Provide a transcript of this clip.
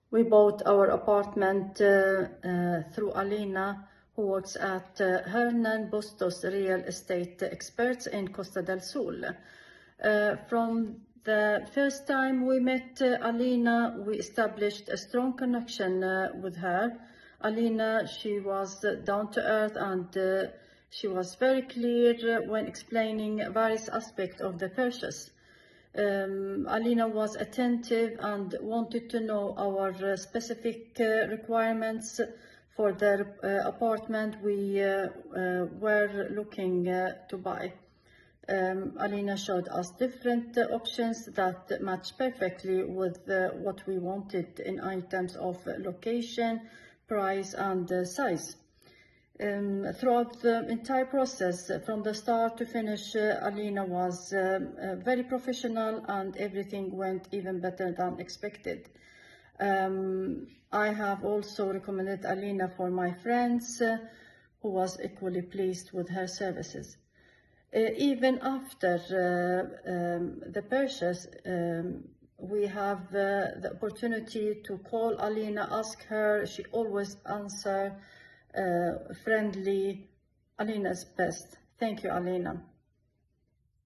We bought our apartment through Alina, who works at Hernan Bustos Real Estate Experts in Costa del Sol. From the first time we met Alina, we established a strong connection with her. Alina, she was down to earth and she was very clear when explaining various aspects of the purchase. Alina was attentive and wanted to know our specific requirements for the apartment we were looking to buy. Alina showed us different options that matched perfectly with what we wanted in items of location, price, and size. Throughout the entire process, from the start to finish, Alina was very professional and everything went even better than expected. I have also recommended Alina for my friends who was equally pleased with her services. Even after the purchase, we have the opportunity to call Alina, ask her. She always answers friendly. Alina's best. Thank you, Alina.